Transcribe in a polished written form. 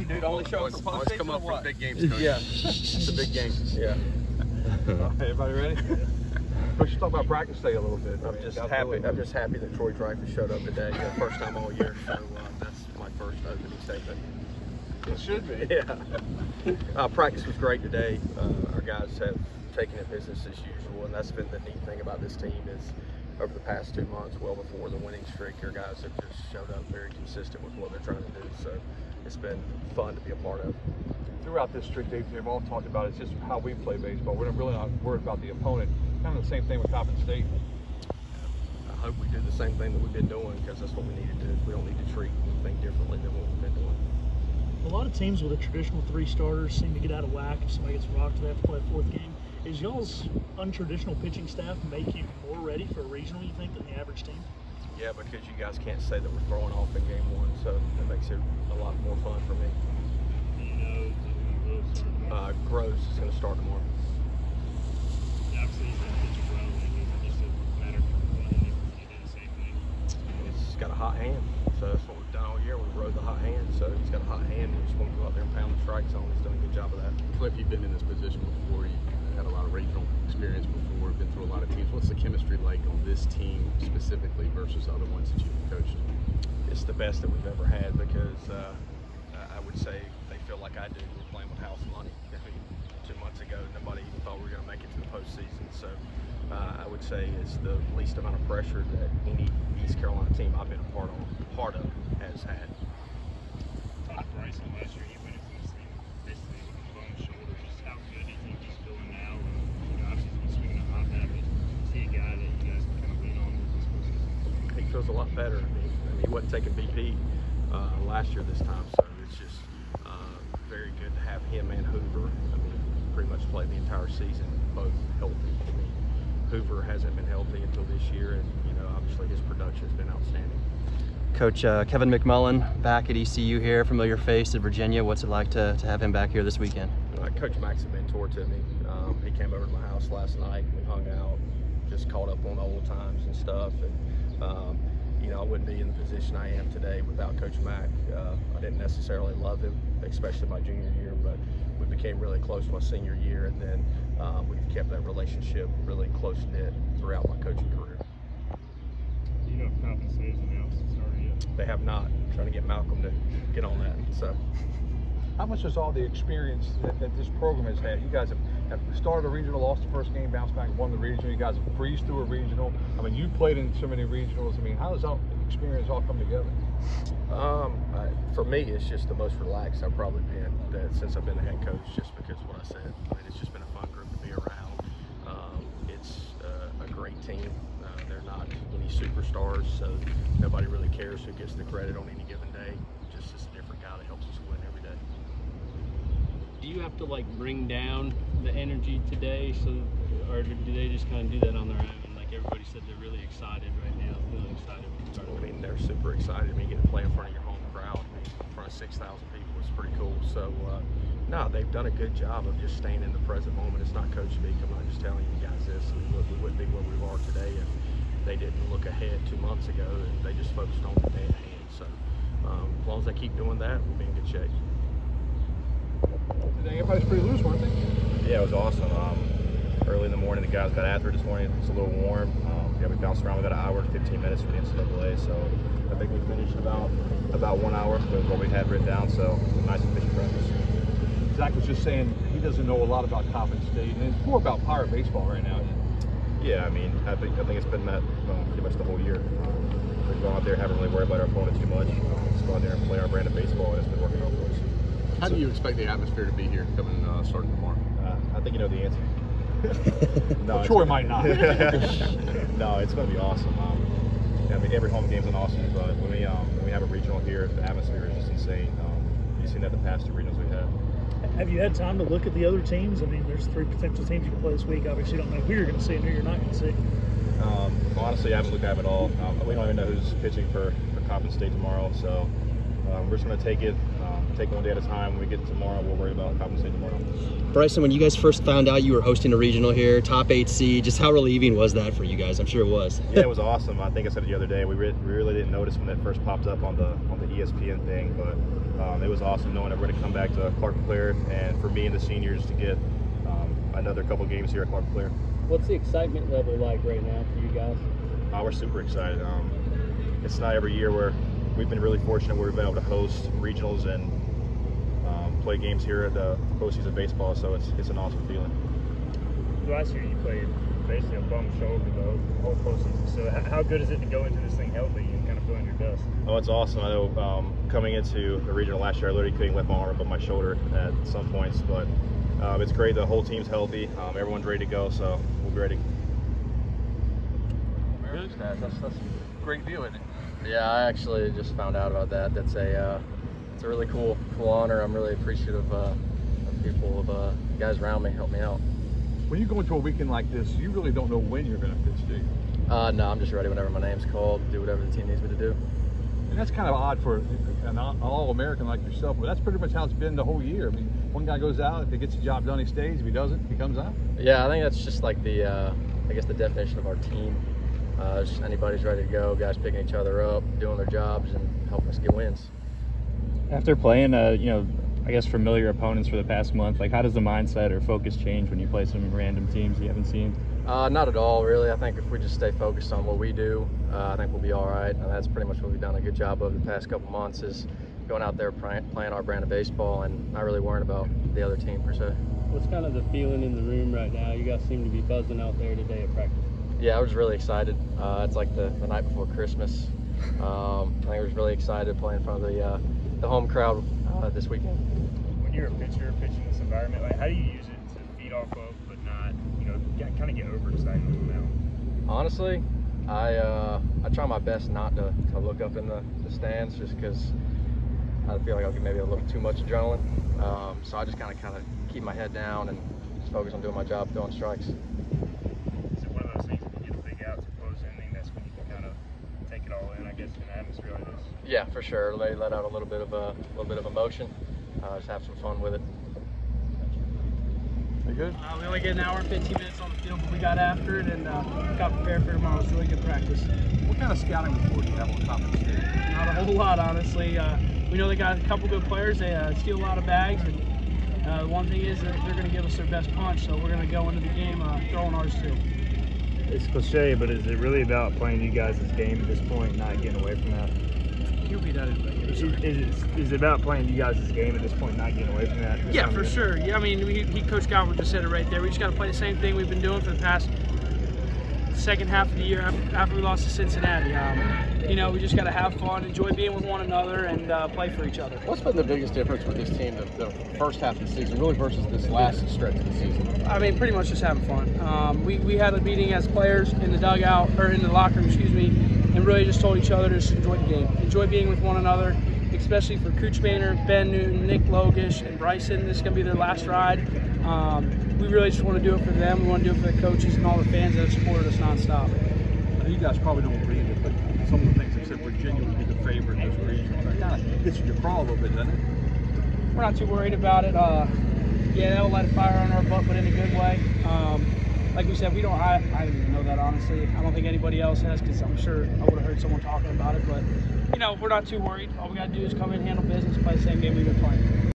crazy, dude? Only show up for postseason come up or what? for big games, Coach. Yeah, it's a big game. Yeah. Everybody ready? Let's talk about practice day a little bit. I'm just happy that Troy Dreyfus showed up today. First time all year, so that's my first opening statement. It should be. Yeah. Practice was great today. Our guys have taken it business as usual, and that's been the neat thing about this team is over the past 2 months, well before the winning streak, our guys have just showed up very consistent with what they're trying to do. So it's been fun to be a part of. Throughout this streak, they've all talked about it's just how we play baseball. We're really not worried about the opponent. Kind of the same thing with Coppin State. I hope we do the same thing that we've been doing because that's what we need to do. We don't need to treat anything differently than what we've been doing. A lot of teams with a traditional 3 starters seem to get out of whack if somebody gets rocked. They have to play a 4th game. Is y'all's untraditional pitching staff make you more ready for a regional, you think, than the average team? Yeah, because you guys can't say that we're throwing off in game 1, so it makes it a lot more fun for me. Do you know Groves is going to start tomorrow. Yeah, obviously he's been pitching well, and it's just a matter of you do the same thing. He's got a hot hand, so that's what we've done all year. We've rode the hot hand, so he's got a hot hand. We just want to go out there and pound the strike zone. He's done a good job of that. Cliff, you've been in this position before. You've had a lot of regional experience before, been through a lot of teams. What's the chemistry like on this team specifically versus other ones that you've coached? It's the best that we've ever had because I would say they feel like I do. We're playing with house money. I mean, 2 months ago, nobody even thought we were going to make it to the postseason. So I would say it's the least amount of pressure that any East Carolina team I've been a part of has had. Talked to Bryson last year. He went into this thing basically with a bum shoulder. Just how good do you think he's feeling now? And obviously he's swinging a hot bat, but see a guy that you guys can kind of lean on with this postseason. He feels a lot better. I mean, he wasn't taking BP last year this time, so it's just very good to have him and Hoover. I mean, pretty much play the entire season both healthy. I mean, Hoover hasn't been healthy until this year, and obviously his production has been outstanding. Coach Kevin McMullen back at ECU here, familiar face at Virginia. What's it like to have him back here this weekend? Coach Mack's a mentor to me. He came over to my house last night and we hung out, just caught up on old times and stuff. And I wouldn't be in the position I am today without Coach Mack. I didn't necessarily love him, especially my junior year, but we became really close my senior year, and then we've kept that relationship really close-knit throughout my coaching career. Do you know if Coppin State has announced the starter yet? They have not. I'm trying to get Malcolm to get on that. So, How much is all the experience that this program has had? You guys have started a regional, lost the first game, bounced back, won the regional. You guys have breezed through a regional. I mean, you played in so many regionals. I mean, how does that experience all come together? For me, it's just the most relaxed I've probably been since I've been the head coach, just because of what I said. I mean, it's just been a fun group to be around. It's a great team. They're not any superstars, so nobody really cares who gets the credit on any given day. Just as a different guy that helps us win every day. Do you have to bring down the energy today, or do they just kind of do that on their own? Like everybody said, they're really excited right now, feeling excited. I mean, they're super excited. I mean, you get to play in front of your home crowd, in front of 6,000 people. It's pretty cool. So, no, they've done a good job of just staying in the present moment. It's not Coach speak. I'm not just telling you guys this. I mean, we wouldn't be where we are today if they didn't look ahead 2 months ago, and they just focused on the day at hand. So, as long as they keep doing that, we'll be in good shape. Today, everybody's pretty loose, weren't they? Yeah, it was awesome. Early in the morning, the guys got after it this morning. It's a little warm. We bounced around. We got an hour and 15 minutes for the NCAA, so I think we finished about 1 hour with what we had written down. So nice and efficient practice. Zach was just saying he doesn't know a lot about Coppin State, and it's more about Pirate baseball right now. Yeah, I mean, I think it's been that pretty much the whole year. We've gone out there, haven't really worried about our opponent too much. Just go out there and play our brand of baseball, and it's been working out for us. How do you expect the atmosphere to be here starting tomorrow? I think you know the answer. No, Troy might not. No, it's going to be awesome. I mean, every home game's an awesome, but when we have a regional here, the atmosphere is just insane. You've seen that the past 2 regionals we had. Have you had time to look at the other teams? I mean, there's 3 potential teams you can play this week. Obviously, you don't know who you're going to see and who you're not going to see. Honestly, I haven't looked at them at all. We don't even know who's pitching for Coppin State tomorrow, so we're just going to take one day at a time. When we get tomorrow, we'll worry about Coppin State tomorrow. Bryson, when you guys first found out you were hosting a regional here, top 8 seed, just how relieving was that for you guys? I'm sure it was. Yeah, it was awesome. I think I said it the other day. We really didn't notice when that first popped up on the ESPN thing, but It was awesome knowing that we're going to come back to Clark McClair, and for me and the seniors to get another couple games here at Clark McClair. What's the excitement level like right now for you guys? We're super excited. It's not every year where we've been really fortunate where we've been able to host regionals and play games here at the postseason baseball, so it's an awesome feeling. Last year you played basically a bum shoulder the whole postseason. So how good is it to go into this thing healthy and kind of feeling your best? Oh, it's awesome. I know coming into the regional last year, I literally couldn't lift my arm above my shoulder at some points, but it's great. The whole team's healthy. Everyone's ready to go, so we'll be ready. That's a great deal, isn't it? Yeah, I actually just found out about that. It's a really cool honor. I'm really appreciative of people, of guys around me help me out. When you go into a weekend like this, you really don't know when you're going to pitch, do you? No, I'm just ready whenever my name's called, do whatever the team needs me to do. And that's kind of odd for an All-American like yourself, but that's pretty much how it's been the whole year. I mean, one guy goes out, if he gets the job done, he stays. If he doesn't, he comes out. Yeah, I think that's just like the, I guess the definition of our team. Just anybody's ready to go, guys picking each other up, doing their jobs, and helping us get wins. After playing, you know, I guess familiar opponents for the past month, like how does the mindset or focus change when you play some random teams you haven't seen? Not at all, really. I think if we just stay focused on what we do, I think we'll be all right. And that's pretty much what we've done a good job of the past couple months, is going out there playing our brand of baseball and not really worrying about the other team per se. What's kind of the feeling in the room right now? You guys seem to be buzzing out there today at practice. Yeah, I was really excited. It's like the night before Christmas. I think I was really excited playing in front of the home crowd this weekend. When you're a pitcher pitching in this environment, like how do you use it to feed off of, but not, you know, kind of get overexcited on the mound? Honestly, I try my best not to look up in the stands, just because I feel like I'll get maybe a little too much adrenaline. So I just kind of keep my head down and just focus on doing my job, throwing strikes. Is it one of those things when you get a big out to close inning, that's when you can kind of take it all in, I guess, in an atmosphere like this? Yeah, for sure. Let out a little bit of emotion. Just have some fun with it. You good? We only get an hour and 15 minutes on the field, but we got after it and got prepared for tomorrow. It was really good practice. What kind of scouting report do you have on top of the stage? Not a whole lot, honestly. We know they got a couple good players. They steal a lot of bags, and one thing is that they're going to give us their best punch, so we're going to go into the game throwing ours too. It's cliche, but is it really about playing you guys' game at this point, not getting away from that? You beat that Is it about playing you guys' game at this point, not getting away from that? Yeah, for sure. Yeah, I mean, Coach Godwin just said it right there. We just got to play the same thing we've been doing for the past second half of the year after we lost to Cincinnati. You know, we just got to have fun, enjoy being with one another, and play for each other. What's been the biggest difference with this team the first half of the season, really, versus this last stretch of the season? I mean, pretty much just having fun. We had a meeting as players in the dugout, or in the locker room, excuse me, and really just told each other to just enjoy the game. Enjoy being with one another, especially for Cooch Boehner, Ben Newton, Nick Logish, and Bryson. This is going to be their last ride. We really just want to do it for them. We want to do it for the coaches and all the fans that have supported us nonstop. You guys probably don't believe it, but some of the things they said Virginia would be the favorite in this region. That kind of gets in your craw a little bit, doesn't it? We're not too worried about it. Yeah, that'll light a fire on our butt, but in a good way. Like we said, I didn't even know that, honestly. I don't think anybody else has, because I'm sure I would have heard someone talking about it. But, you know, we're not too worried. All we got to do is come in, handle business, play the same game we've been playing.